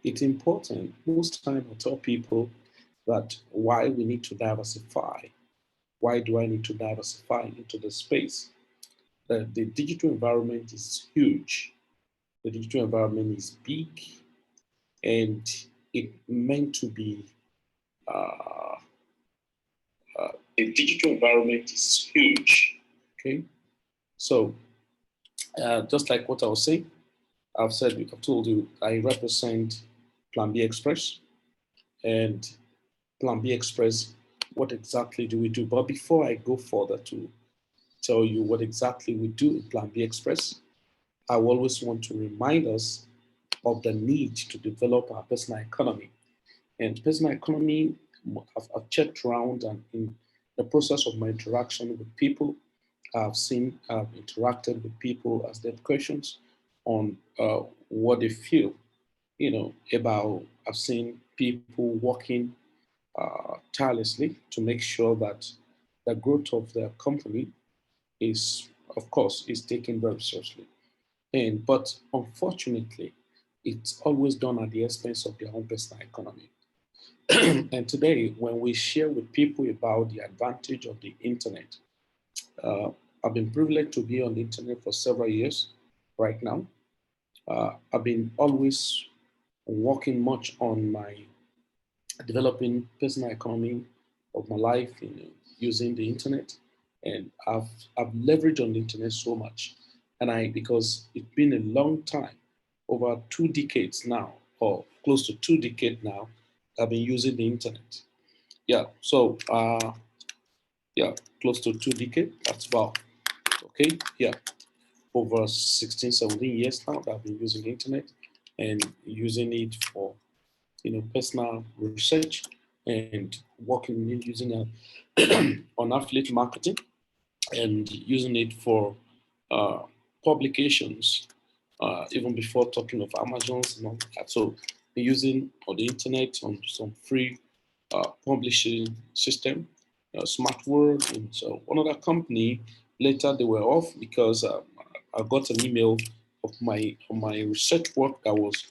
it's important. Most time I tell people that why we need to diversify. Why do I need to diversify into the space? The digital environment is huge. The digital environment is big, and it meant to be. Uh, the digital environment is huge. Okay, so just like what I was saying, I've told you, I represent Plan B Express, and Plan B Express. What exactly do we do? But before I go further to tell you what exactly we do in Plan B Express, I always want to remind us of the need to develop our personal economy. And personal economy, I've checked around, and in the process of my interaction with people, I've interacted with people, asked them questions on what they feel, about. I've seen people working tirelessly to make sure that the growth of their company is, of course, is taken very seriously. And but unfortunately, it's always done at the expense of their own personal economy. And today, when we share with people about the advantage of the internet, uh, I've been privileged to be on the internet for several years right now. I've been always working much on my developing personal economy of my life, using the internet, and I've leveraged on the internet so much, and I because it's been a long time, over 2 decades now, or close to 2 decades now, I've been using the internet. Yeah, so yeah, close to 2 decades. That's about okay. Yeah, over 16, 17 years now that I've been using the internet and using it for personal research and working using on affiliate marketing and using it for uh, publications, even before talking of Amazon's and all that. So using on the internet on some free publishing system, SmartWord, and so one other company. Later they were off because I got an email of my research work that was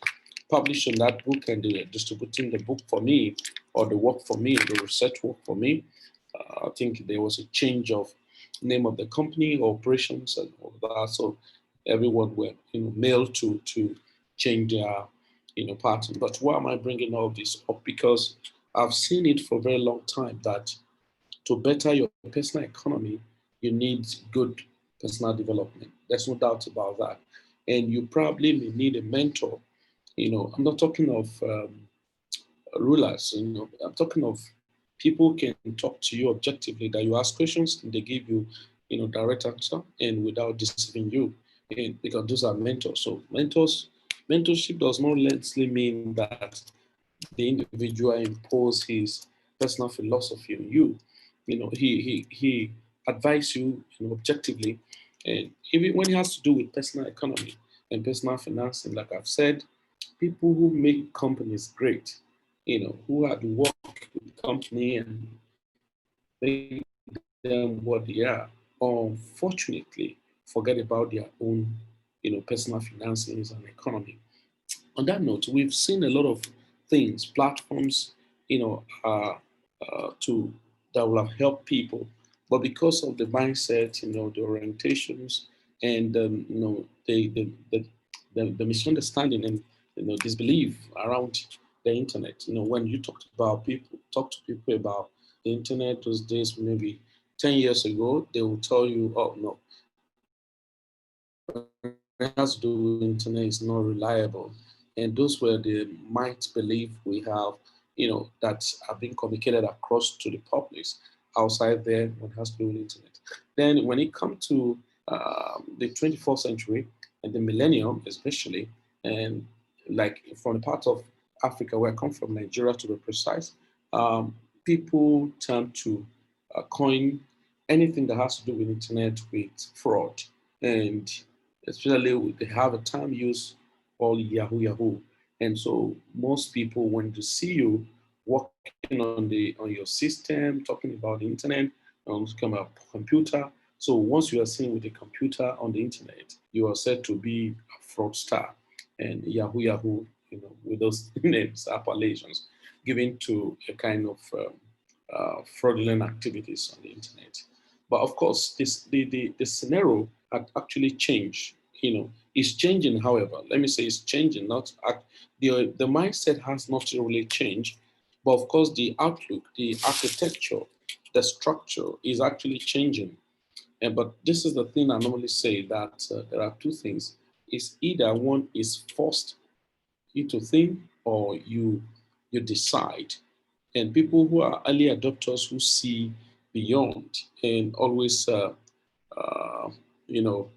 published on that book, and they were distributing the book for me, or the work for me, the research work for me. I think there was a change of name of the company, operations, and all that. So everyone were mailed to change their pattern. But why am I bringing all this up? Because I've seen it for a very long time that to better your personal economy, you need good personal development. There's no doubt about that. And you probably may need a mentor. I'm not talking of rulers. I'm talking of people can talk to you objectively, that you ask questions and they give you, direct answer and without deceiving you. And because those are mentors. So mentorship does not necessarily mean that the individual impose his personal philosophy on you. He advise you, objectively, and even when it has to do with personal economy and personal financing, like I've said, people who make companies great, who had worked with the company and make them what they are, unfortunately forget about their own, personal finances and economy. On that note, we've seen a lot of things, platforms, to that will have helped people, but because of the mindset, the orientations, and the misunderstanding and disbelief around the internet. When you talk to people about the internet those days, maybe 10 years ago, they will tell you, "Oh no, when it has to do with internet, is not reliable." And those were the might belief we have, that are being communicated across to the populace outside there when it has to do with internet. Then when it comes to the 21st century and the millennium, especially, and like from the part of Africa where I come from, Nigeria to be precise, people tend to coin anything that has to do with internet with fraud, and especially they have a term used called Yahoo Yahoo. And so most people want to see you working on your system, talking about the internet, talking about computer. So once you are seen with a computer on the internet, you are said to be a fraudster. And Yahoo Yahoo with those names, appellations, given to a kind of fraudulent activities on the internet. But of course, the scenario had actually changed. It's changing. However, let me say it's changing. Not the mindset has not really changed, but of course, the outlook, the architecture, the structure is actually changing. But this is the thing I normally say that there are two things. It's either one is forced you to think or you decide. And people who are early adopters who see beyond and always uh, you know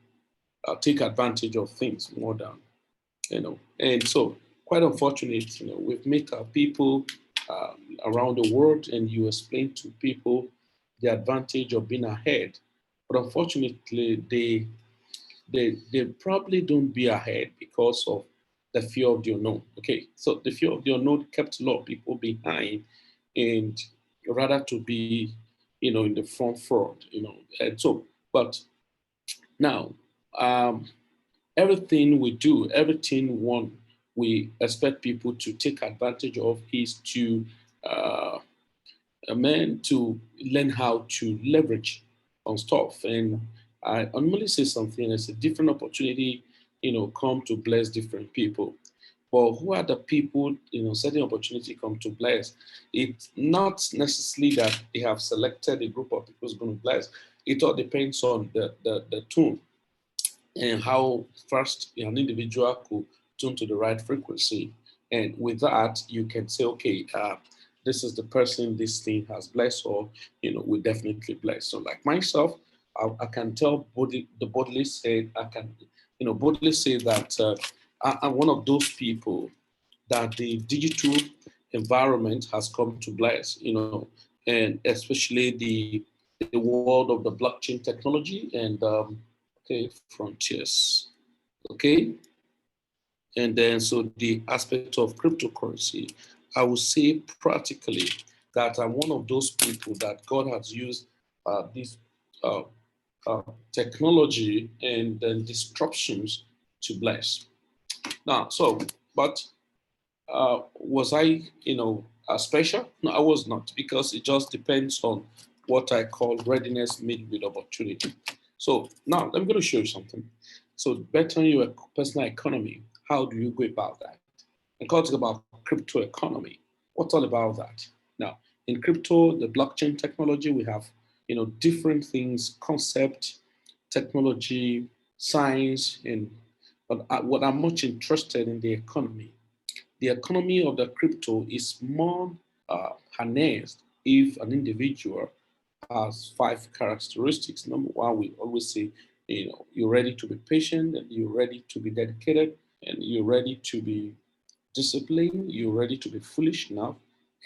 take advantage of things more than and so quite unfortunate, we've met our people around the world, and you explain to people the advantage of being ahead, but unfortunately they probably don't be ahead because of the fear of the unknown. Okay, so the fear of the unknown kept a lot of people behind, and rather to be, in the front, and so. But now, um, everything we do, everything one we expect people to take advantage of is to uh, a man to learn how to leverage on stuff. And I normally say something, it's a different opportunity, come to bless different people. But who are the people, certain opportunity come to bless? It's not necessarily that they have selected a group of people who's going to bless. It all depends on the tune and how fast an individual could tune to the right frequency. And with that, you can say, okay, this is the person this thing has blessed, or we definitely bless. So, like myself, I can tell bodily say I can, bodily say that I'm one of those people that the digital environment has come to bless, and especially the world of the blockchain technology and okay, frontiers. Okay. And then, so the aspect of cryptocurrency, I would say practically that I'm one of those people that God has used this uh, uh, technology and then disruptions to bless. Now, so, but was I, special? No, I was not, because it just depends on what I call readiness made with opportunity. So now I'm going to show you something. So bettering your personal economy, how do you go about that? And talk about crypto economy. What's all about that? Now, in crypto, the blockchain technology, we have, different things, concept, technology, science, and but what I'm much interested in the economy. The economy of the crypto is more harnessed if an individual has five characteristics. Number one, we always say, you're ready to be patient, and you're ready to be dedicated, and you're ready to be disciplined, you're ready to be foolish enough,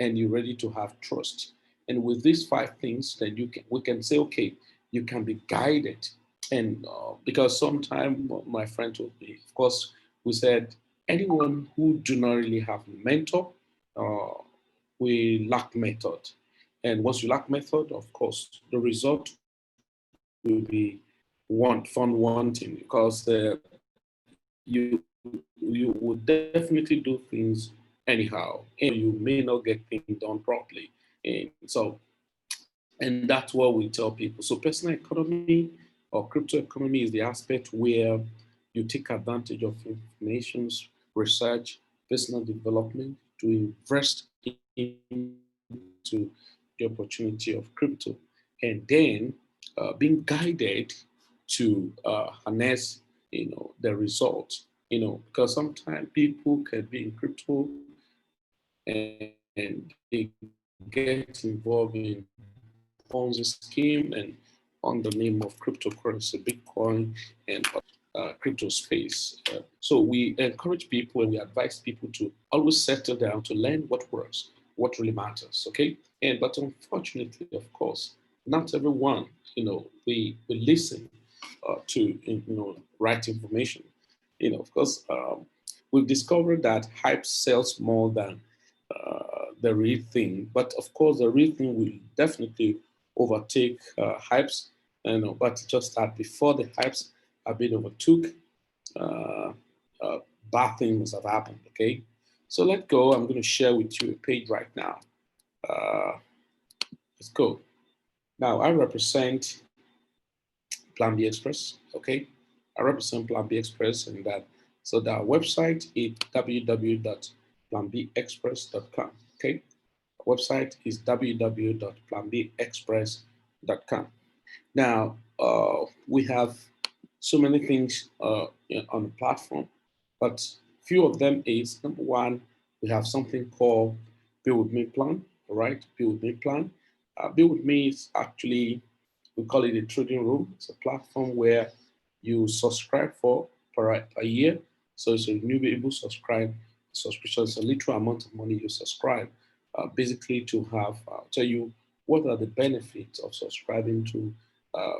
and you're ready to have trust. And with these five things, then we can say, okay, you can be guided. And because sometimes my friend told me, of course, we said anyone who do not really have a mentor, uh, we lack method. And once you lack method, of course, the result will be fun wanting, because you would definitely do things anyhow, and you may not get things done properly. And so, and that's what we tell people. So personal economy or crypto economy is the aspect where you take advantage of information, research, personal development to invest into the opportunity of crypto, and then being guided to harness, the results. Because sometimes people can be in crypto and they get involved in Ponzi scheme and on the name of cryptocurrency, Bitcoin, and crypto space. So we encourage people and we advise people to always settle down to learn what works, what really matters. Okay, and but unfortunately, of course, not everyone, we listen to right information. Of course, we've discovered that hype sells more than the real thing. But of course, the real thing will definitely overtake hypes. But just that before the hypes have been overtook, uh, bad things have happened. Okay, So let's go. I'm going to share with you a page right now. Let's go. Now, I represent Planbxpress, okay? I represent Planbxpress and that. So the website is www.planbxpress.com, okay? Our website is www.planbxpress.com. Now, we have so many things on the platform, but few of them is number one, we have something called Build With Me Plan, all right? Build With Me Plan. Build With Me is actually, we call it a trading room. It's a platform where you subscribe for per year. So it's a renewable subscription. It's a literal amount of money you subscribe, basically to have, tell you what are the benefits of subscribing to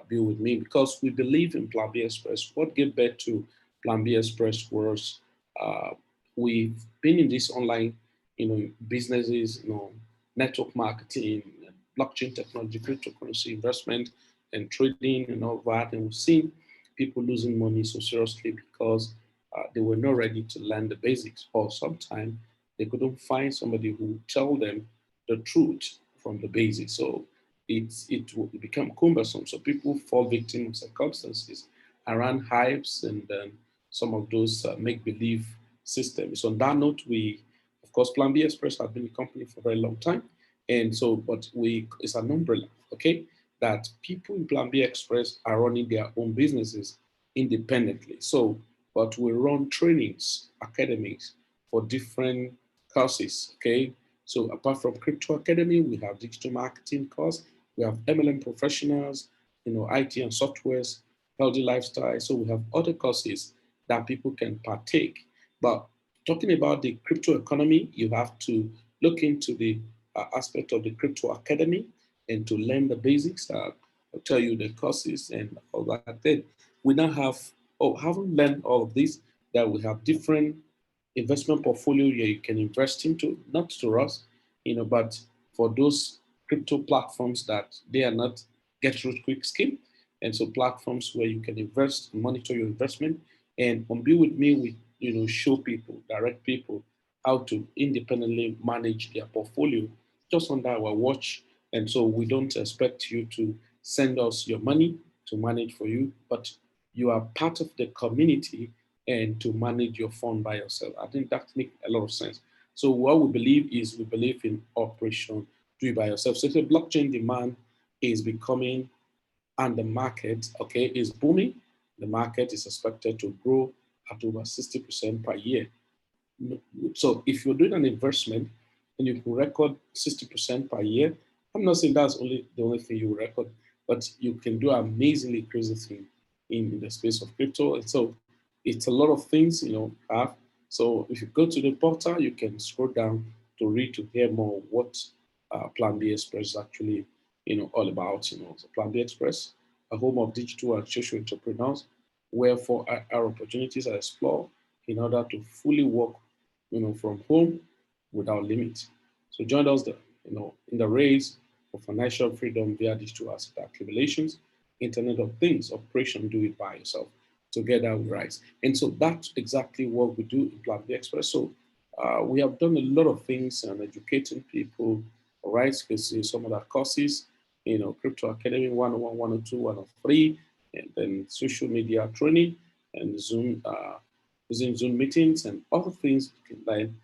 Build With Me, because we believe in Planbxpress. What gave birth to Planbxpress was uh, we've been in this online, businesses, network marketing, blockchain technology, cryptocurrency investment, and trading and all that, and we've seen people losing money so seriously because they were not ready to learn the basics, or sometimes they couldn't find somebody who would tell them the truth from the basics. So it will become cumbersome. So people fall victim of circumstances around hypes and some of those make-believe systems. So on that note, of course, Planbxpress has been a company for a very long time. And so, but it's an umbrella, okay, that people in Planbxpress are running their own businesses independently. So, but we run trainings, academies for different courses, okay? So apart from Crypto Academy, we have digital marketing course, we have MLM professionals, IT and softwares, healthy lifestyle. So we have other courses that people can partake. But talking about the crypto economy, you have to look into the aspect of the Crypto Academy and to learn the basics. I'll tell you the courses and all that. Then we now have, haven't learned all of this, that we have different investment portfolio where you can invest into, not to us, but for those crypto platforms that they are not get rich quick scheme. And so platforms where you can invest, monitor your investment, and on Be With Me, we show people, direct people how to independently manage their portfolio just under our watch. And so we don't expect you to send us your money to manage for you, but you are part of the community and to manage your fund by yourself. I think that makes a lot of sense. So what we believe is we believe in operation, do it by yourself. So the blockchain demand is becoming, and the market, okay, is booming. The market is expected to grow at over 60% per year. So if you're doing an investment and you can record 60% per year, I'm not saying that's the only thing you record, but you can do amazingly crazy thing in the space of crypto. And so it's a lot of things, have. So if you go to the portal, you can scroll down to read, to hear more what Planbxpress is actually, all about. So Planbxpress, a home of digital and social entrepreneurs, wherefore our opportunities are explored in order to fully work, from home without limit. So join us, in the race for financial freedom via digital asset accumulations, Internet of Things, Operation Do It By Yourself. Together we rise. And so that's exactly what we do in Planbxpress. So we have done a lot of things and educating people, all right? Because some of our courses, Crypto Academy 101, 102, 103, and then social media training and Zoom, using Zoom meetings and other things you can learn.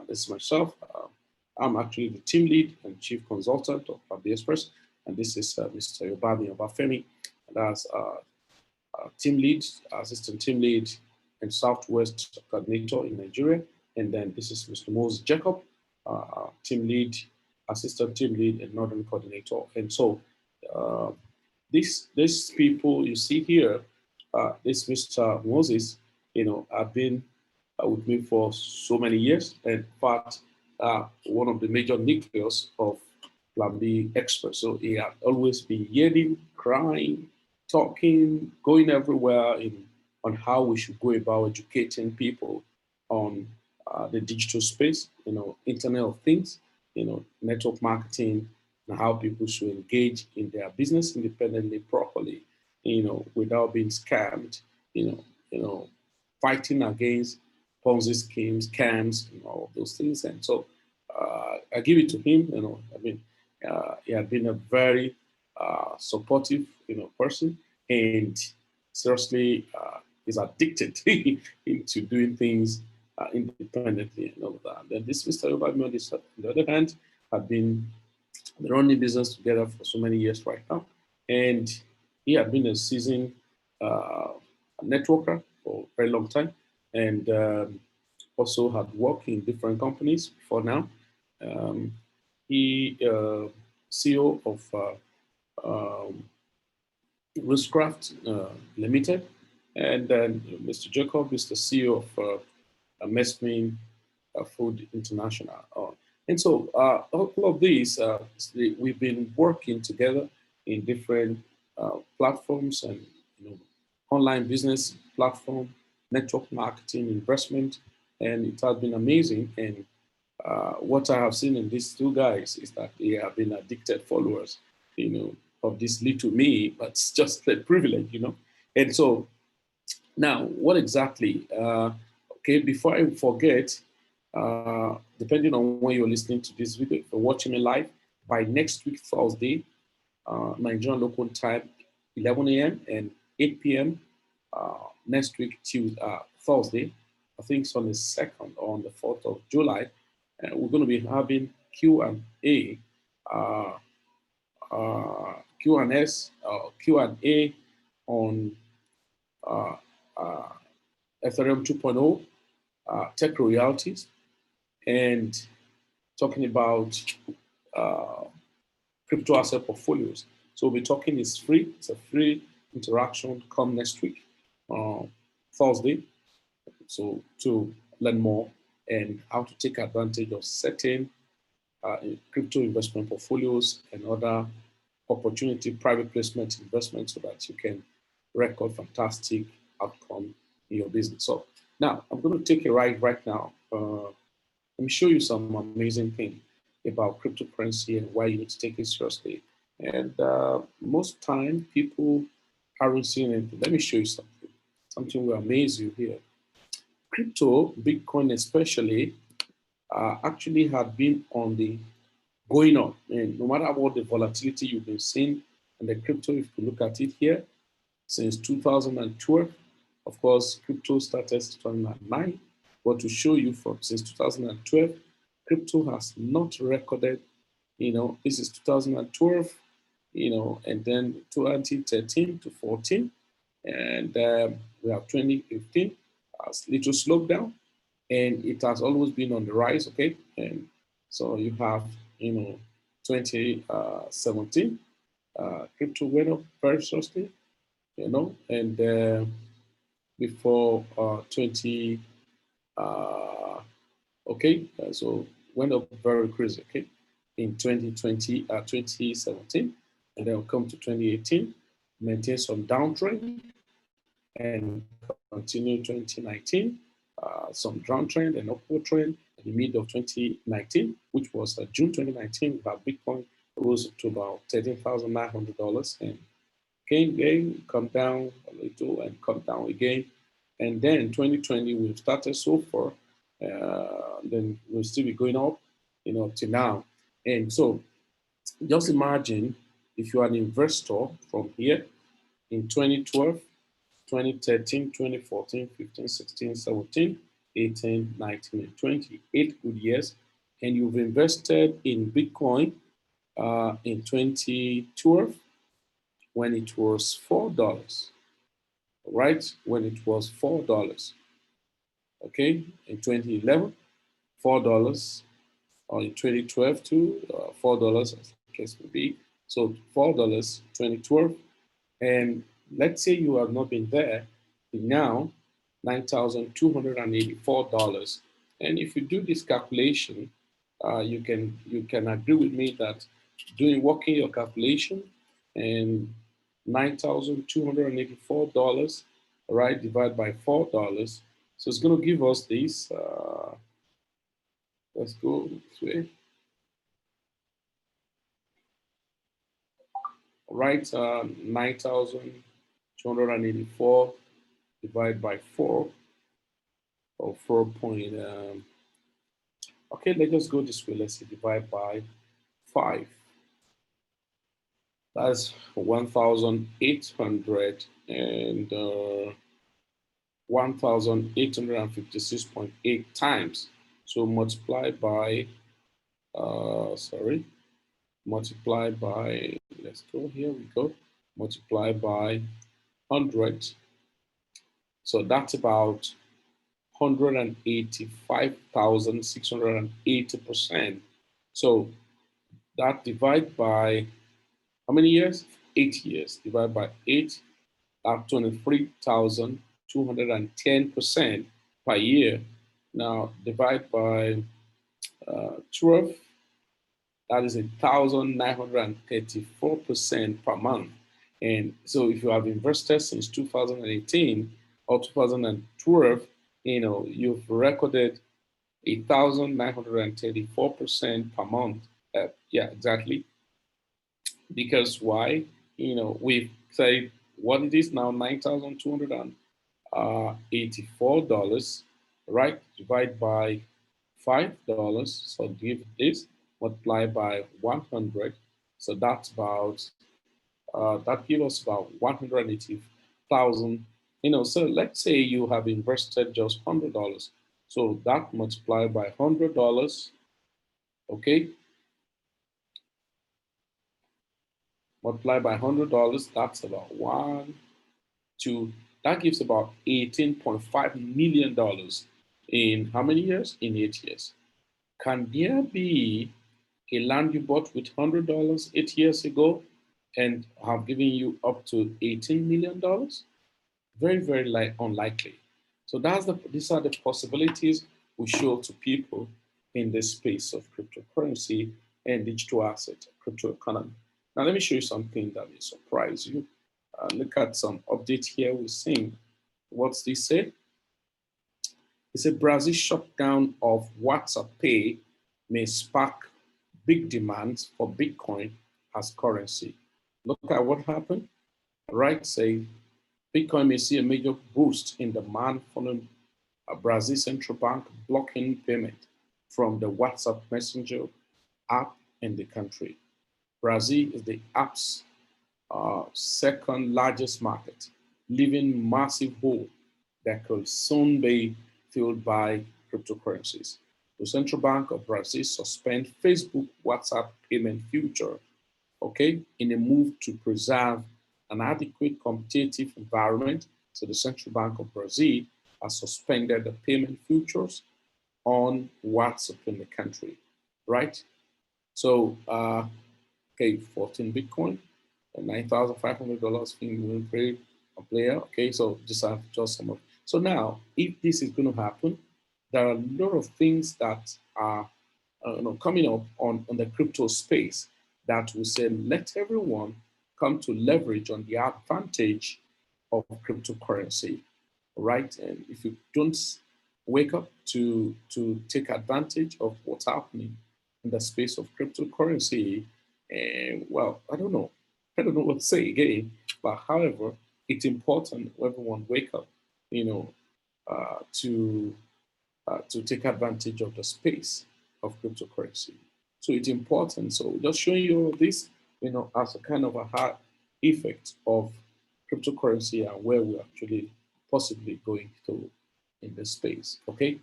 This is myself. I'm actually the team lead and chief consultant of Planbxpress, and this is Mr. Yobami Obafemi. That's team lead, assistant team lead, and Southwest coordinator in Nigeria. And then this is Mr. Moses Jacob, team lead, assistant team lead, and northern coordinator. And so these people you see here, this Mr. Moses, have been with me for so many years. And in fact, one of the major nucleus of Planbxpress. So he had always been yelling, crying, talking, going everywhere on how we should go about educating people on the digital space, Internet of Things, network marketing, and how people should engage in their business independently, properly, without being scammed, fighting against Ponzi schemes, scams, and all of those things. And so I give it to him. He had been a very supportive, person, and seriously, is addicted into doing things independently and all of that. Then this Mr. Obama, on the other hand, had been running business together for so many years right now, and he had been a seasoned uh, networker for a very long time, and also had worked in different companies before now. Um, he CEO of um, Rootscraft Limited, and then Mr. Jacob is the CEO of Mesmin Food International. And so all of these, we've been working together in different platforms and online business platform, network marketing, investment, and it has been amazing. And what I have seen in these two guys is that they have been addicted followers, of this little me, but it's just a privilege. And so now, what exactly? Okay, before I forget, depending on when you're listening to this video, if you're watching me live, by next week, Thursday, Nigerian local time, 11 a.m. and 8 p.m. Next week, Tuesday, Thursday, I think it's on the 2nd or on the 4th of July, we're going to be having Q&A, Q&S, Q&A on uh, uh, Ethereum 2.0, tech royalties, and talking about uh, crypto asset portfolios. So we'll be talking, it's free. It's a free interaction. Come next week, Thursday. So to learn more and how to take advantage of certain crypto investment portfolios and other opportunity private placement investments so that you can record fantastic outcome in your business. So now I'm going to take a ride right now. Let me show you some amazing thing about cryptocurrency and why you need to take it seriously. And most time people aren't seeing anything. Let me show you something. Something will amaze you here. Crypto, Bitcoin especially, actually had been on the going up. And no matter what the volatility you've been seeing in the crypto, if you look at it here, since 2012, of course, crypto started 2009. But to show you from since 2012, crypto has not recorded, this is 2012, and then 2013 to 14, and we have 2015 as little slope down, and it has always been on the rise, okay? And so you have, 2017, crypto went up very seriously, and before 20, okay, so went up very crazy, okay, in 2017, and then we'll come to 2018, maintain some downtrend, and continue 2019, some downtrend and upward trend in the mid of 2019, which was June 2019, that Bitcoin rose to about $13,900 and again, come down a little and come down again. And then 2020, we've started so far, then we'll still be going up, up to now. And so just imagine if you are an investor from here in 2012, 2013, 2014, 15, 16, 17, 18, 19, and 20, 8 good years, and you've invested in Bitcoin in 2012 when it was $4, right? When it was $4, okay? In 2011, $4, or in 2012 too, $4 as the case may be. So $4, 2012, and let's say you have not been there, now $9,284. And if you do this calculation, you can agree with me that working your calculation and $9,284, right, divided by $4. So it's going to give us this. Let's go this way. Right, 9,284 divided by 4. or 4 point, okay, let's just go this way. Let's say divide by 5. That's 1,800 and 1,856.8 times. So multiply by, multiply by, let's go, here we go, multiply by 100. So that's about 185,680%. So that divide by how many years? 8 years. Divide by 8, that's 23,210% per year. Now divide by 12, that is 1,934% per month. And so if you have invested since 2018 or 2012, you've recorded 1,934% per month. Yeah, exactly. Because why? We've said what it is now, $9,284, right? Divide by $5. So give this, multiply by 100. So that's about, that gives us about 180,000. So let's say you have invested just $100. So that multiplied by $100, okay? Multiply by $100, that's about that gives about $18.5 million in how many years? In 8 years. Can there be a land you bought with $100 8 years ago and have given you up to $18 million? Very, very unlikely. So these are the possibilities we show to people in this space of cryptocurrency and digital asset, crypto economy. Now, let me show you something that will surprise you. Look at some update here. We're seeing what's this say? It's a Brazil shutdown of WhatsApp Pay may spark big demands for Bitcoin as currency. Look at what happened. Right, say Bitcoin may see a major boost in demand following Brazil central bank blocking payment from the WhatsApp Messenger app in the country. Brazil is the app's second largest market, leaving massive hole that could soon be filled by cryptocurrencies. The Central Bank of Brazil suspend Facebook WhatsApp payment feature, okay, in a move to preserve an adequate competitive environment. So the Central Bank of Brazil has suspended the payment features on WhatsApp in the country, right? So, okay, 14 Bitcoin, and $9,500 being will pay a player. Okay, so these are just some of. So now, if this is going to happen, there are a lot of things that are coming up on the crypto space that will say let everyone come to leverage on the advantage of cryptocurrency, right? And if you don't wake up to take advantage of what's happening in the space of cryptocurrency, and well, I don't know what to say again. But however, it's important everyone wake up, you know, to take advantage of the space of cryptocurrency. So it's important. So just showing you all this, as a kind of a hard effect of cryptocurrency and where we're actually possibly going to in this space. Okay.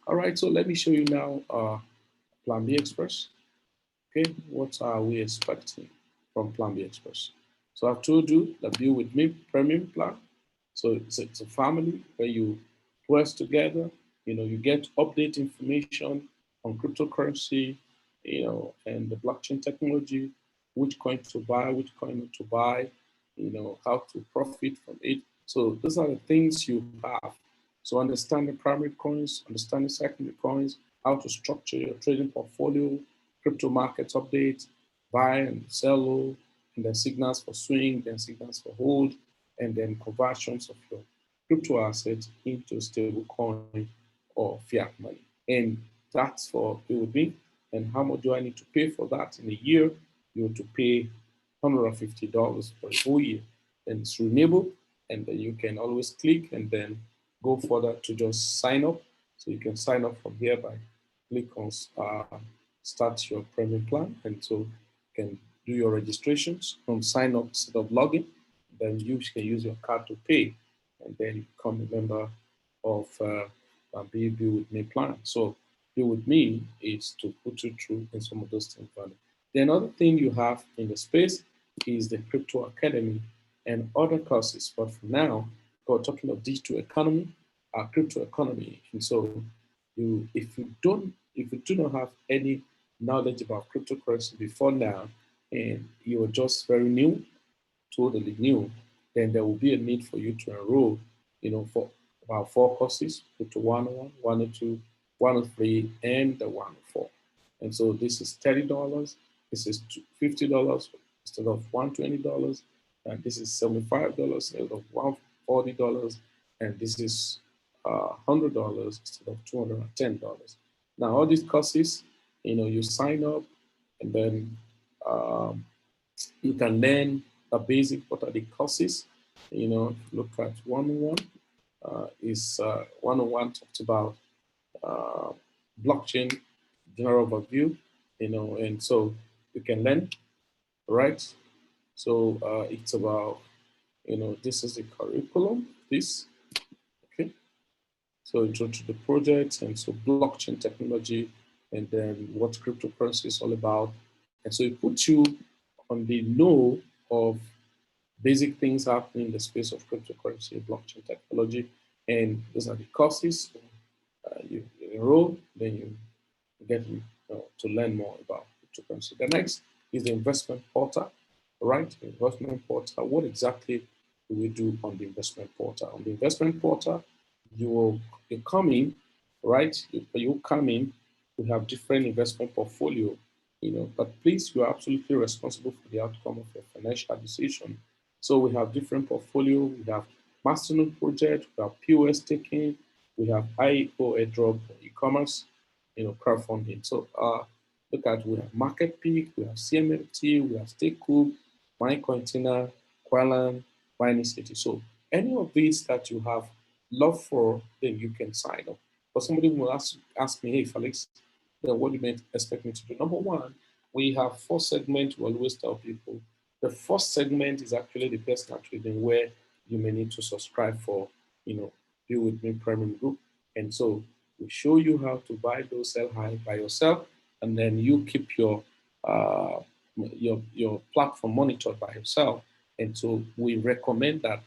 All right. So let me show you now Planbxpress. Okay. What are we expecting from Planbxpress? So I've told you the Build With Me premium plan. So it's a family where you work together. You get update information on cryptocurrency, and the blockchain technology, which coin to buy, which coin not to buy, how to profit from it. So those are the things you have. So understand the primary coins, understand the secondary coins, how to structure your trading portfolio, crypto markets updates, buy and sell low, and then signals for swing, then signals for hold, and then conversions of your crypto assets into stable coin or fiat money. And that's for it would be. And how much do I need to pay for that in a year? You have to pay $150 for a whole year. And it's renewable, and then you can always click and then go further to just sign up. So you can sign up from here by click on start your premium plan, and so you can do your registrations from sign up instead of login. Then you can use your card to pay, and then you become a member of Be With Me plan. So Be With Me is to put you through in some of those things. The another thing you have in the space is the Crypto Academy and other courses. But for now, we're talking of digital economy, crypto economy. And so if you do not have any knowledge about cryptocurrency before now, and you're just very new, totally new, then there will be a need for you to enroll, for about 4 courses, Crypto 101, 102, 103, and the 104. And so this is $30. This is $50 instead of $120. And this is $75 instead of $140. And this is $100 instead of $210. Now, all these courses, you sign up, and then you can learn the basic. What are the courses? Look at 101. Is 101 talks about blockchain general overview, and so you can learn, right? So it's about, this is the curriculum, this, okay? So intro to the project, and so blockchain technology, and then what cryptocurrency is all about. And so it puts you on the know of basic things happening in the space of cryptocurrency, blockchain technology, and those are the courses. You enroll, then you get to learn more about cryptocurrency. The next is the investment portal, right? The investment portal. What exactly do we do on the investment portal? On the investment portal, you come in, right? You come in. We have different investment portfolio, but please, you are absolutely responsible for the outcome of your financial decision. So we have different portfolio. We have masternode project. We have POS taking. We have IEO airdrop e-commerce, crowdfunding. So look at, we have Market Peak, we have CMFT, we have Stakehook, MyCointina, Quellan, Mining City. So any of these that you have love for, then you can sign up. But somebody will ask me, hey, Felix, what do you expect me to do? Number one, we have 4 segments we always tell people. The first segment is actually the personal trading, where you may need to subscribe for, Be With Me Premium Group. And so we show you how to buy low, sell high by yourself, and then you keep your platform monitored by yourself. And so we recommend that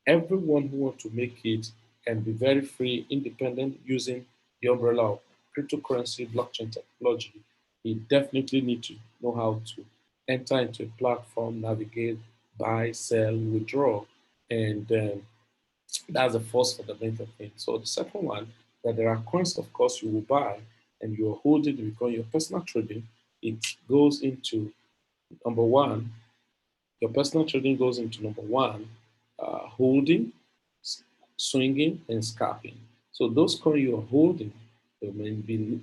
everyone who wants to make it can be very free, independent, using the umbrella of cryptocurrency, blockchain technology. You definitely need to know how to enter into a platform, navigate, buy, sell, withdraw, and that's the first fundamental thing. So the second one, that there are coins, of course, you will buy and you're holding because your personal trading, it goes into number one, your personal trading goes into number one, holding, swinging, and scalping. So those coins you're holding, they may be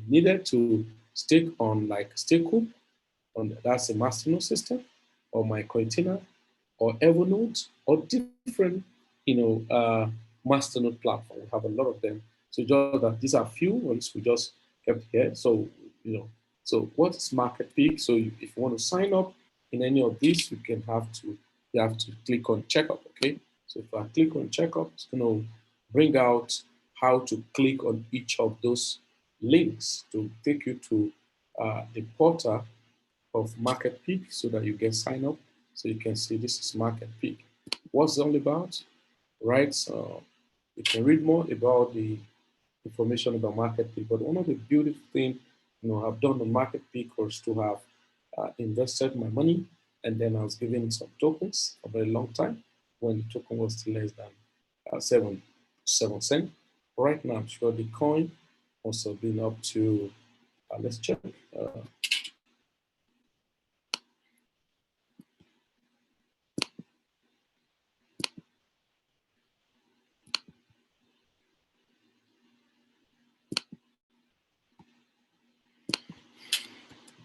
needed to stake on, like Stakehook, that's a masternode system, or MyCointina, or Evernote, or different, masternode platform. We have a lot of them. So just that these are few ones we just kept here. So, so what is market peak? So if you want to sign up in any of these, you have to click on checkup, okay? So if I click on checkup, it's going to bring out how to click on each of those links to take you to the portal of Market Peak, so that you get sign up. So you can see this is Market Peak. What's it all about, right? So you can read more about the information about Market Peak. But one of the beautiful things, I've done on Market Peak was to have invested my money, and then I was given some tokens for a very long time when the token was still less than 7 cents. Right now, I'm sure the coin also been up to, let's check.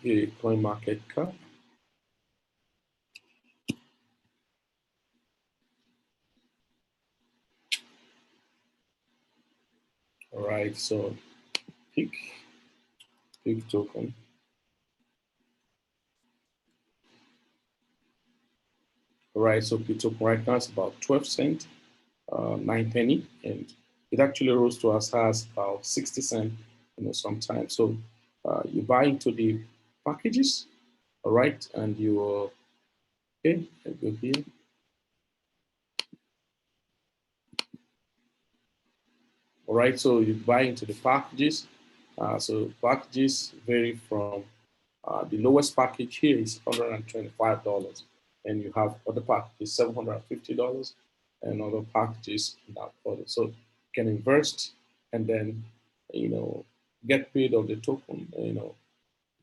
The coin market cap. right, so pick token. All right, so pick token right now is about 12 cents, 9 penny, and it actually rose to as high as about 60 cents, sometimes. So you buy into the packages, all right, and you okay, I go here. All right, so you buy into the packages. So packages vary from the lowest package here is $125, and you have other packages $750, and other packages that order. So you can invest and then get paid of the token.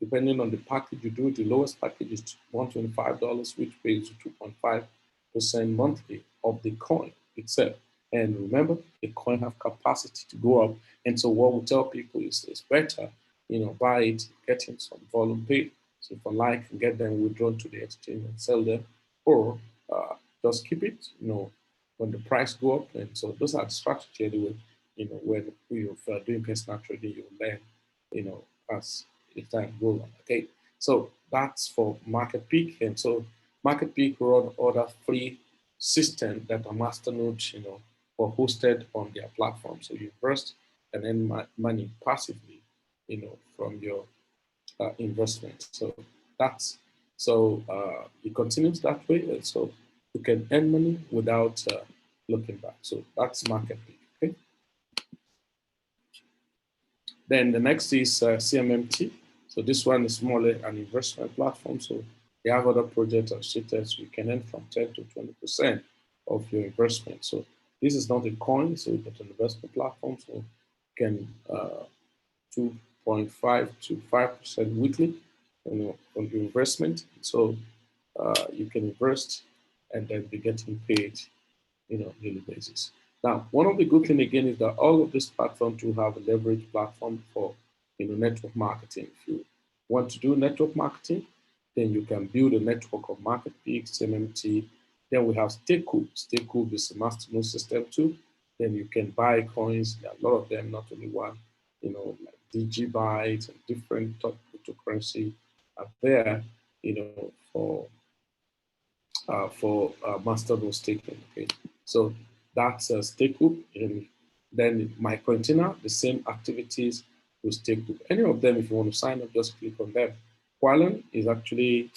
Depending on the package you do, the lowest package is $125, which pays 2.5% monthly of the coin itself. And remember, the coin have capacity to go up. And so what we tell people is it's better, buy it, getting some volume paid. So for like, get them withdrawn to the exchange and sell them, or just keep it, when the price go up. And so those are the strategy anyway, when you're doing personal trading, you learn, as if time goes on. Okay, so that's for market peak, and so market peak run other free system that are masternodes, or hosted on their platform. So you invest and earn money passively, from your investment. So that's it continues that way, and so you can earn money without looking back. So that's market peak. Okay. Then the next is CMMT. So this one is more like an investment platform. So they have other projects and status. You can earn from 10 to 20% of your investment. So this is not a coin, so it's an investment platform. So you can 2.5 to 5% weekly, on your investment. So you can invest and then be getting paid, daily basis. Now, one of the good things again is that all of these platforms do have a leverage platform for, network marketing. If you want to do network marketing, then you can build a network of market peaks, MMT. Then we have Stakehoop. Stakehoop is a mastermind system too. Then you can buy coins. There are a lot of them, not only one. Like DigiByte and different top cryptocurrency are there, for master node staking. Okay, so that's a Stakehoop, and then my container, the same activities with Stakehoop. Any of them, if you want to sign up, just click on them. Qualon is actually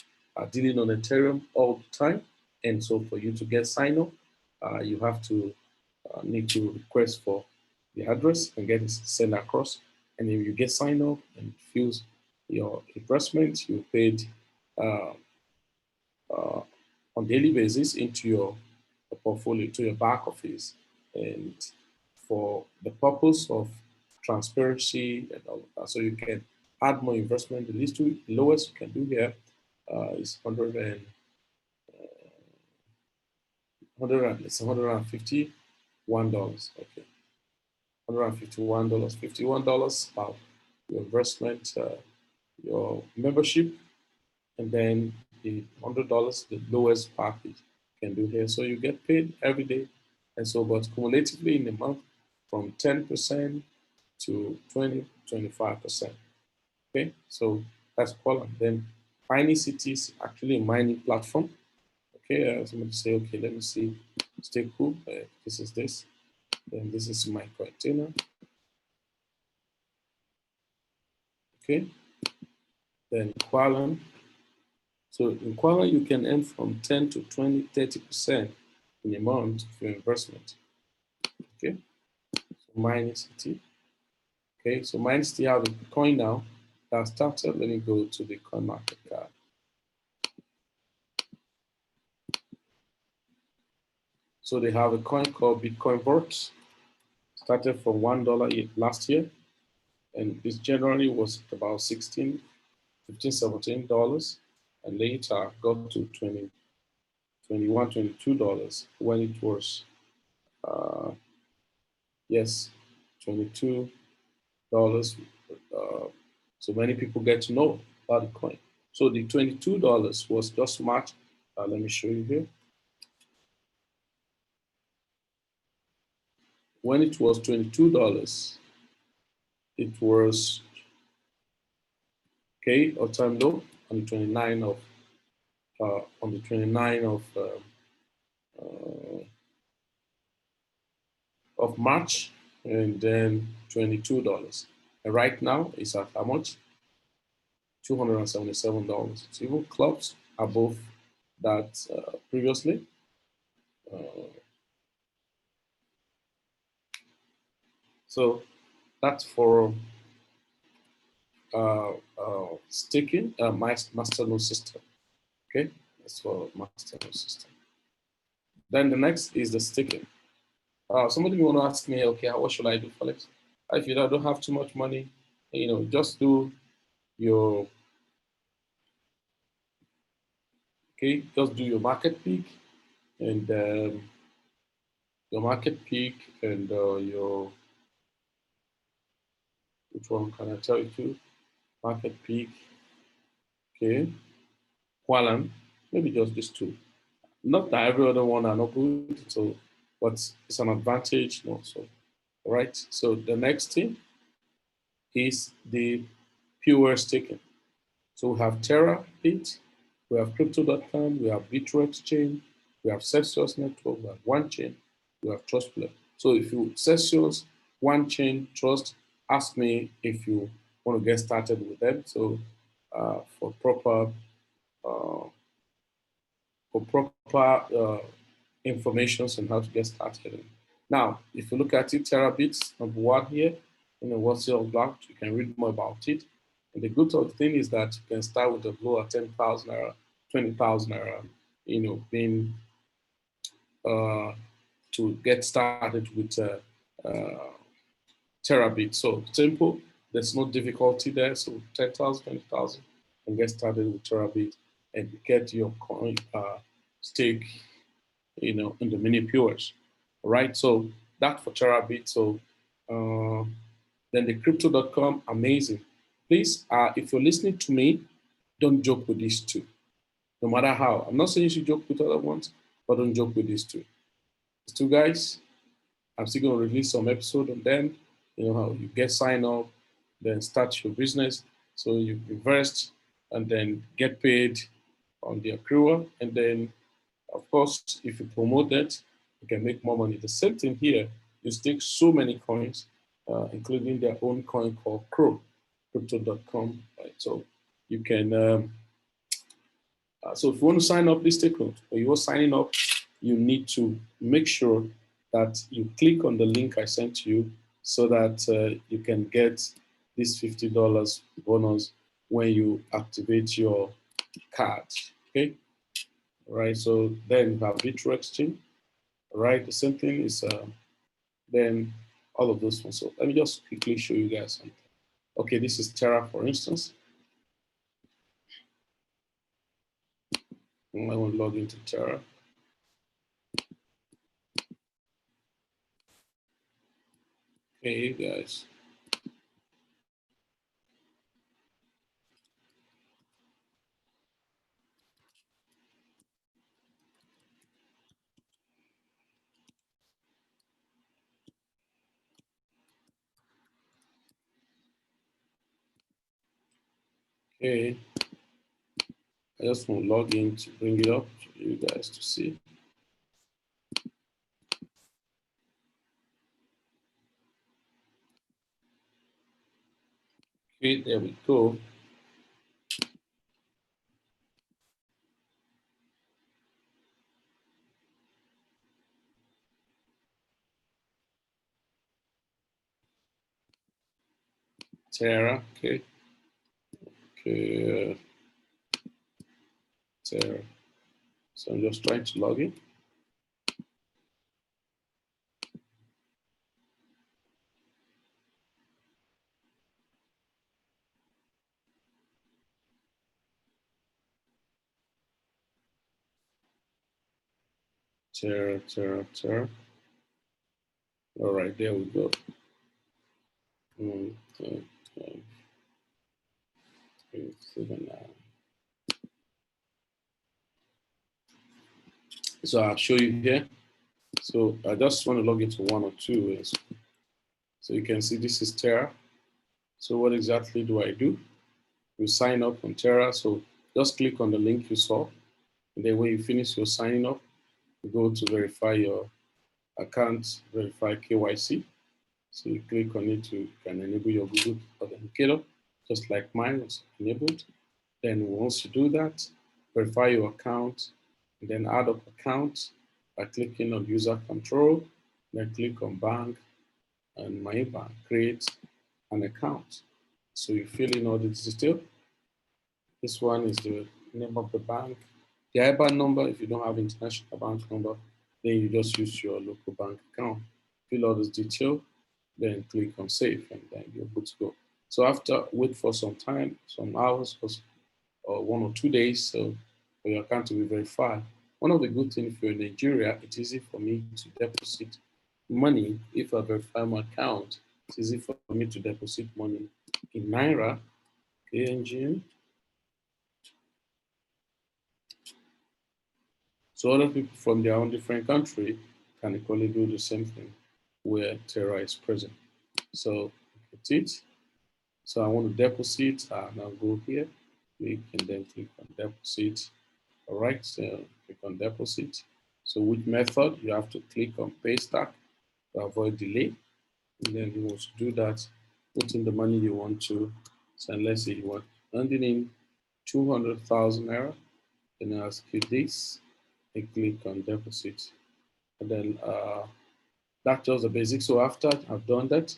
dealing on Ethereum all the time, and so for you to get sign up, you have to need to request for the address and get it sent across. And if you get signed up and fills your investment, you paid uh, uh, on daily basis into your portfolio, to your back office, and for the purpose of transparency and all of that. So you can add more investment. The lowest you can do here is 151. Okay, $151, $51 about your investment, your membership, and then the $100, the lowest package can do here. So you get paid every day. And so, but cumulatively in a month, from 10% to 20, 25%. Okay, so that's Qualum. Then Tiny City is actually a mining platform. Okay, somebody say, okay, let me see, stay cool. This is this. Then this is my container. Okay, then Qualum. So in Qualum, you can earn from 10 to 20, 30% in a month of your investment. Okay, so mine is City. Okay, so mine still have a coin now that started. Let me go to the coin market cap. So they have a coin called Bitcoin Works. Started from $1 last year, and this generally was about 16, 15, $17, and later got to 20, 21, $22 when it was, yes, $22. So many people get to know about the coin. So the $22 was just March. Let me show you here. When it was $22, it was okay, all-time low on the 29th of March, and then $22. And right now it's at how much? $277. It's even clubs above that previously. Uh, so that's for staking masternode system. Okay, that's for masternode system. Then the next is the staking. Somebody want to ask me, okay, what should I do, Felix? If you don't have too much money, just do your just do your market peak and your which one can I tell you to? Market peak, okay, Qualan, maybe just these two. Not that every other one are not good, so but it's an advantage, so all right. So the next thing is the pure staking. So we have Terra-Bit, we have Crypto.com, we have Bittrex Chain, we have Celsius Network, we have OneChain, we have TrustPlay. So if you Celsius, OneChain, Trust, ask me if you want to get started with them. So for proper information on how to get started. Now, if you look at it, Terabits, number one here, what's your block, you can read more about it. And the good thing is that you can start with a low of 10,000 naira, 20,000 naira, being to get started with Terabit. So simple, there's no difficulty there. So 10,000, 20,000, and get started with Terabit and get your coin stake, in the mini pures. All right, so that for Terabit. So then the crypto.com, amazing. Please, if you're listening to me, don't joke with these two. No matter how. I'm not saying you should joke with other ones, but don't joke with these two. These two guys, I'm still going to release some episode on them. You know how you get signed up, then start your business. So you invest and then get paid on the accrual. And then, of course, if you promote that, you can make more money. The same thing here. You stake so many coins, including their own coin called Crow, crypto.com. Right? So you can, so if you want to sign up, please take note. When you're signing up, you need to make sure that you click on the link I sent to you so that you can get this $50 bonus when you activate your card. Okay. All right. So then you have Bittrex Chain. All right. The same thing is then all of those ones. So let me just quickly show you guys something. Okay. This is Terra, for instance. I want to log into Terra. Hey guys. Okay. I just want to log in to bring it up for you guys to see. Okay, there we go. Terra, okay. Okay, Terra. So I'm just trying to log in. Terra. All right, there we go. Okay. So I'll show you here. So I just want to log into one or two ways. So you can see this is Terra. So what exactly do I do? You sign up on Terra. So just click on the link you saw. And then when you finish your signing up, you go to verify your account, verify KYC. So you click on it to can enable your Google Authenticator, just like mine was enabled. Then once you do that, verify your account, and then add up account by clicking on user control, then click on bank and my bank, create an account. So you fill in all the details. This one is the name of the bank. The IBAN number, if you don't have international bank number, then you just use your local bank account. Fill all this detail, then click on save, and then you're good to go. So after, wait for some time, some hours, or 1 or 2 days, so for your account to be verified. One of the good things, if you're in Nigeria, it's easy for me to deposit money. If I verify my account, it's easy for me to deposit money in Naira, KNG. So other people from their own different country can equally do the same thing where Terra is present. So that's it. So I want to deposit, and I'll go here, click, and then click on deposit. All right, so click on deposit. So which method? You have to click on pay stack to avoid delay. And then you want to do that, put in the money you want to send. Let's say you want ending in 200,000 naira. Then ask you this, and click on deposit. And then that's just the basic. So after I've done that,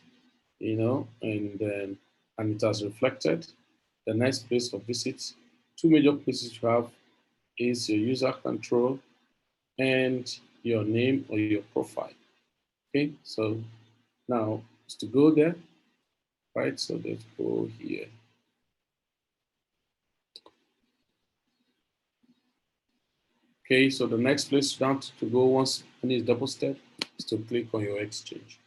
and it has reflected, the next place for visit, two major places you have is your user control and your name or your profile. Okay, so now to go there, right? So let's go here. Okay, so the next place down to go once money is deposited is to click on your exchange.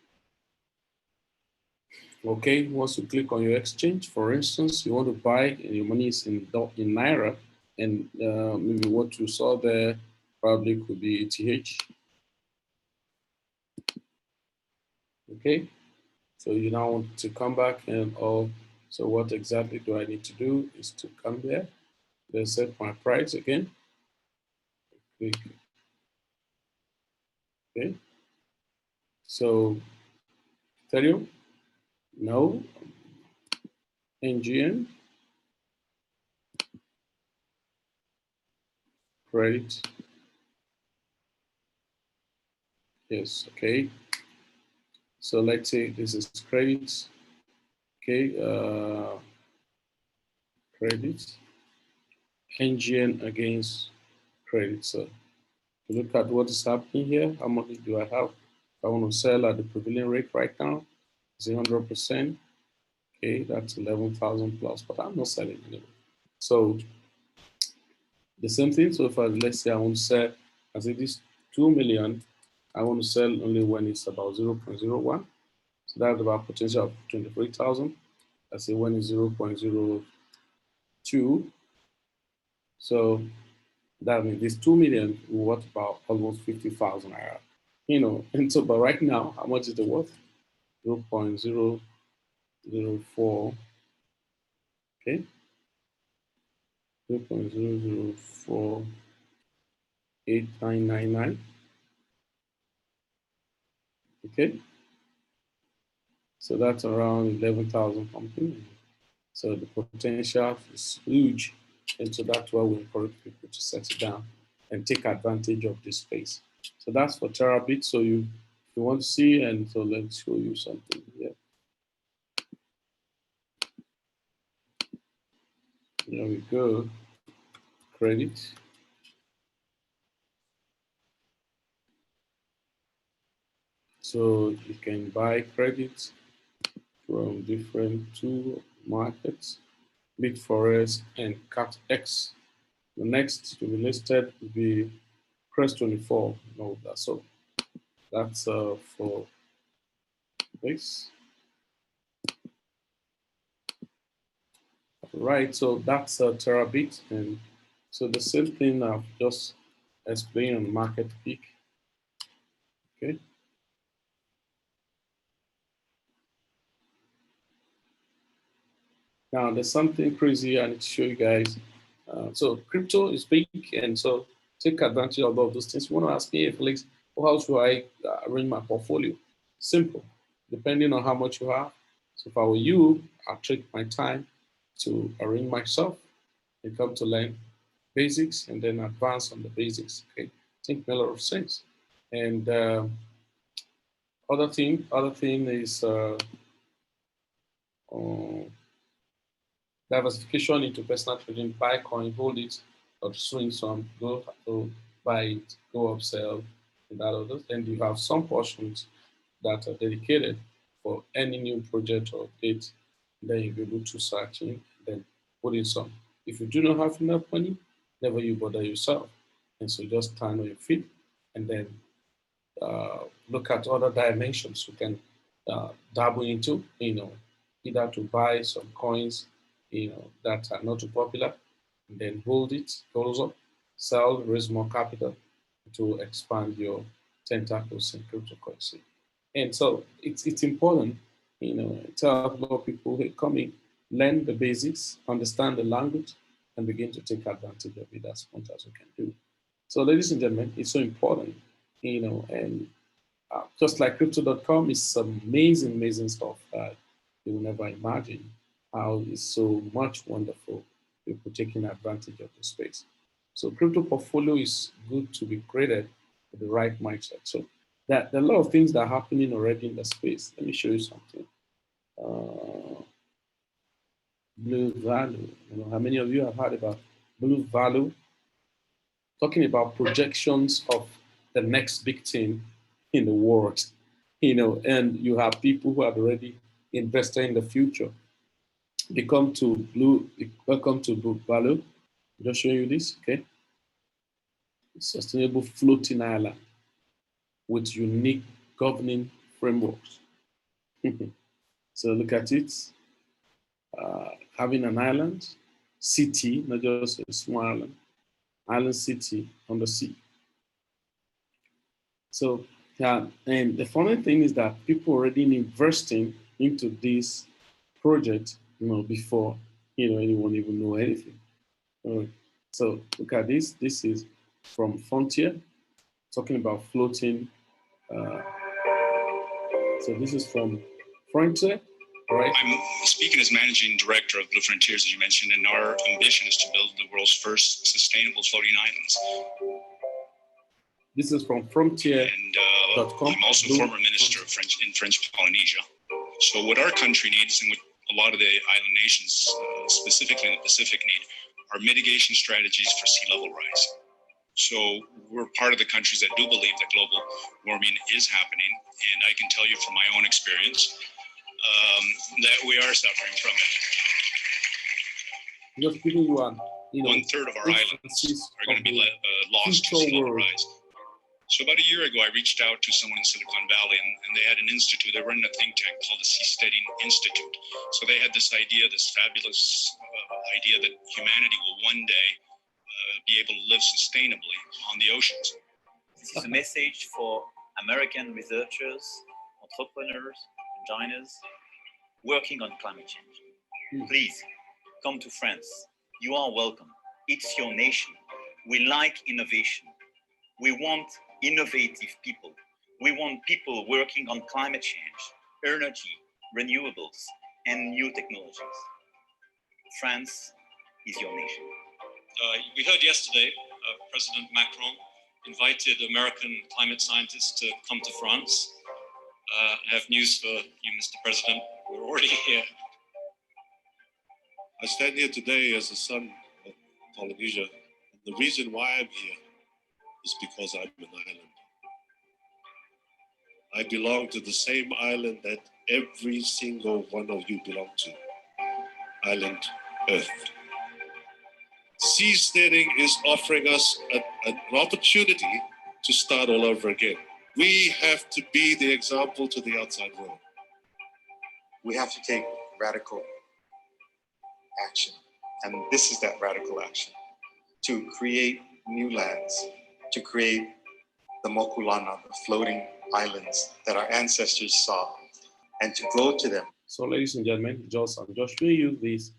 Okay, once you click on your exchange, for instance, you want to buy and your money is in Naira, and maybe what you saw there probably could be ETH. Okay, so you now want to come back and so what exactly do I need to do is to come there, then set my price again. Click. Okay, so Ethereum, no, NGN, credit, yes, okay. So let's say this is credit, okay, credit, NGN against credit. So look at what is happening here. How much do I have? I want to sell at the prevailing rate right now. It's 100%. Okay, that's 11,000 plus, but I'm not selling anymore. So the same thing. So if let's say I want to sell, I say this 2 million, I want to sell only when it's about 0.01. So that's about potential of 23,000. I say when it's 0.02. So that means this 2 million worth about almost 50,000 naira. And so, but right now, how much is the worth? 0.004, okay? 0.0048999, okay? So that's around 11,000 something. So the potential is huge. And so that's why we encourage people to set it down and take advantage of this space. So that's for Terabit. So if you want to see, and so let's show you something here. There we go. Credit. So you can buy credit from different two markets, BitForest and CatX. The next to be listed will be Crest24. No, that's all. That's for this. Right, so that's a terabit. And so the same thing I've just explained on market peak. Okay. Now, there's something crazy I need to show you guys. So crypto is big, and so take advantage of all those things. You want to ask me, hey, Felix, how should I arrange my portfolio? Simple, depending on how much you have. So if I were you, I'll take my time to arrange myself and come to learn basics and then advance on the basics. Okay, I think a lot of sense. And other thing is uh, diversification into personal trading, buy coin, hold it, or swing some, go buy it, go upsell, and that others. Then you have some portions that are dedicated for any new project or update. Then you'll be able to search in, then put in some. If you do not have enough money, never you bother yourself. And so just stand on your feet and then look at other dimensions we can dabble into, either to buy some coins, that are not too popular, and then hold it, close up, sell, raise more capital to expand your tentacles in cryptocurrency. And so it's important, tell a lot of people, hey, come in, learn the basics, understand the language, and begin to take advantage of it as much as you can do. So, ladies and gentlemen, it's so important, and just like crypto.com is some amazing, amazing stuff that you will never imagine how it's so much wonderful people taking advantage of the space. So crypto portfolio is good to be created with the right mindset. So there are a lot of things that are happening already in the space. Let me show you something. Uh, Blue Value. How many of you have heard about Blue Value? Talking about projections of the next big thing in the world, and you have people who have already invested in the future. Welcome to Blue Value. I'm just showing you this, okay? Sustainable floating island with unique governing frameworks. So look at it, having an island, city, not just a small island city on the sea. So, yeah, and the funny thing is that people already investing into this project, before anyone even know anything. So look at this. This is from Frontier, talking about floating. Uh, so this is from Frontier, right? I'm speaking as managing director of Blue Frontiers, as you mentioned, and our ambition is to build the world's first sustainable floating islands. This is from Frontier. And I'm also former minister of French Polynesia. So what our country needs, and what a lot of the island nations, specifically in the Pacific, need, are mitigation strategies for sea level rise. So we're part of the countries that do believe that global warming is happening, and I can tell you from my own experience that we are suffering from it. Just giving you one. 1/3 of our islands are going to be lost to sea level rise. So about a year ago, I reached out to someone in Silicon Valley, and they had an institute. They're running a think tank called the Seasteading Institute. So they had this idea, this fabulous idea that humanity will one day be able to live sustainably on the oceans. This is a message for American researchers, entrepreneurs, engineers working on climate change. Please come to France. You are welcome. It's your nation. We like innovation. We want innovative people. We want people working on climate change, energy, renewables, and new technologies. France is your nation. We heard yesterday President Macron invited American climate scientists to come to France. I have news for you, Mr. President. We're already here. I stand here today as a son of Polynesia. And the reason why I'm here is because I'm an island. I belong to the same island that every single one of you belong to, island Earth. Seasteading is offering us an opportunity to start all over again. We have to be the example to the outside world. We have to take radical action. And this is that radical action, to create new lands, to create the Mokulana, the floating islands that our ancestors saw, and to go to them. So ladies and gentlemen, I'm just showing you this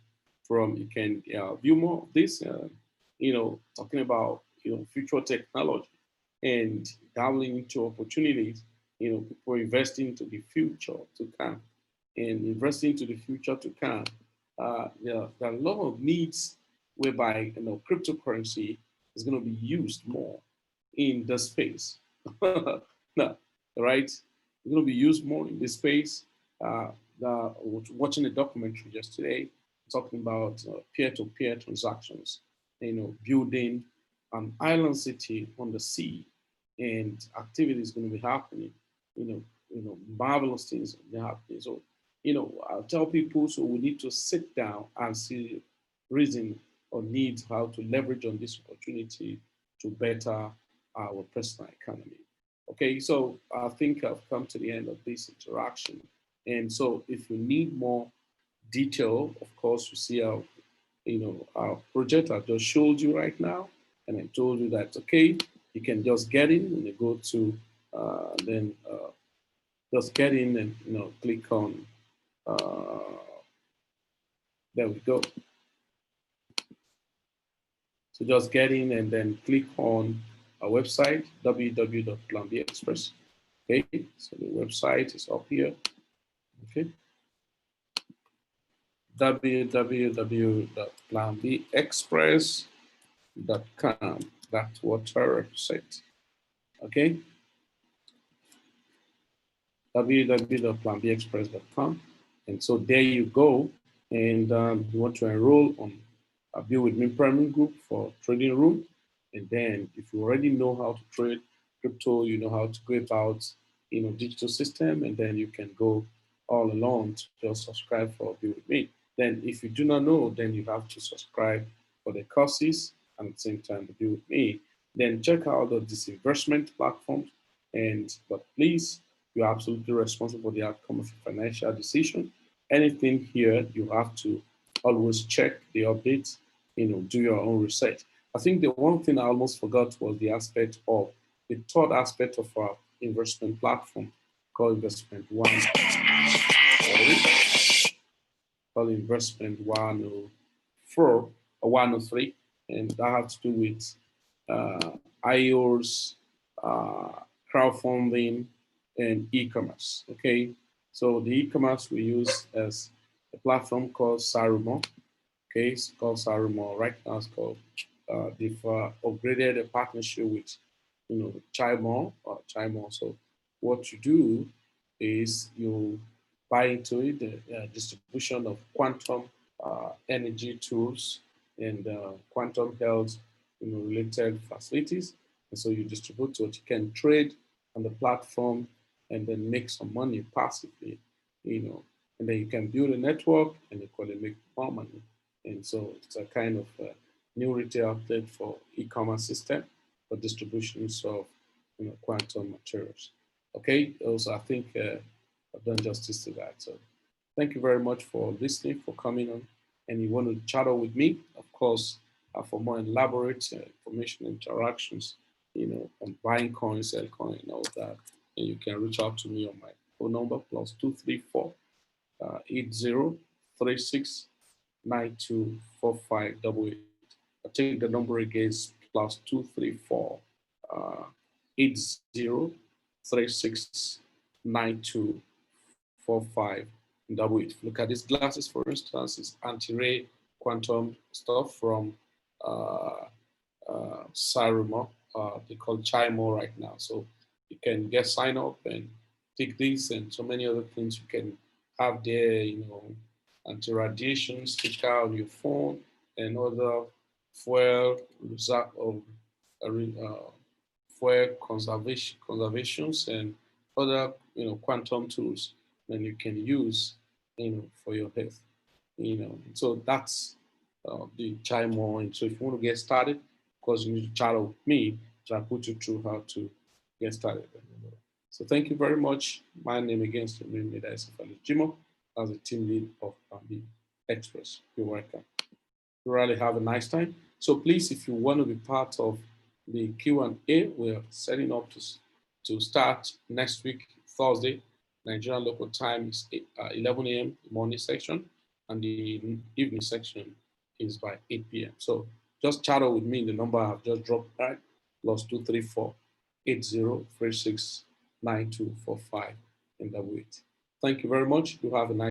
from. You can view more of this, talking about, future technology and dabbling into opportunities, people investing into the future to come and investing into the future to come. There are a lot of needs whereby, cryptocurrency is going to be used more in the space. No, right? It's going to be used more in this space. Watching a documentary yesterday talking about peer-to-peer transactions, building an island city on the sea, and activities going to be happening. Marvelous things are happening. So, I'll tell people, so we need to sit down and see reason or need how to leverage on this opportunity to better our personal economy. Okay, so I think I've come to the end of this interaction. And so if you need more detail, of course, you see our project I just showed you right now. And I told you that, okay, you can just get in and you go to, then just get in and, click on, there we go. So just get in and then click on our website, www.Planbxpress. Okay, so the website is up here. Okay, www.planbxpress.com. That's what our website. Okay, www.planbxpress.com. And so there you go. And you want to enroll on a Build With Me Premium Group for Trading Room. And then if you already know how to trade crypto, you know how to go about, digital system, and then you can go all along to just subscribe for Build With Me. Then if you do not know, then you have to subscribe for the courses and at the same time the Build With Me. Then check out the disinvestment platforms. But please, you're absolutely responsible for the outcome of your financial decision. Anything here, you have to always check the updates, do your own research. I think the one thing I almost forgot was the third aspect of our investment platform called Investment One. Called Investment 104 or 103. And that has to do with IOs, crowdfunding, and e-commerce. Okay, so the e-commerce we use as a platform called Sarumo. Okay, it's called Sarumo. Right now it's called, they've upgraded a partnership with, Chimo. So what you do is you buy into it, the distribution of quantum energy tools and quantum health, related facilities. And so you distribute what you can trade on the platform and then make some money passively, and then you can build a network and you can make more money. And so it's a kind of new retail outlet for e-commerce system for distributions of, quantum materials. Okay, also I think I've done justice to that. So thank you very much for listening, for coming on. And you want to chat with me, of course, for more elaborate information interactions, on buying coins, sell coin, and all that. And you can reach out to me on my phone number +234 8036 924588. I take the number again, +234 8036 924588. Look at these glasses, for instance, it's anti-ray quantum stuff from Sarumo. They call Chimo right now. So you can get sign up and take this and so many other things you can have there, anti-radiation sticker on your phone and other fuel fuel conservations and other quantum tools that you can use for your health. So that's the Chimo. And so if you want to get started, of course you need to chat with me, so I put you through how to get started. So thank you very much. My name again is Jimo, as the team lead of Planbxpress. You're welcome. You really have a nice time. So please, if you want to be part of the Q&A, we're setting up to start next week, Thursday. Nigerian local time is 11 a.m. morning section, and the evening section is by 8 p.m. So just chat with me in the number I've just dropped, right? +234 8036 9245 in the wait. Thank you very much. You have a nice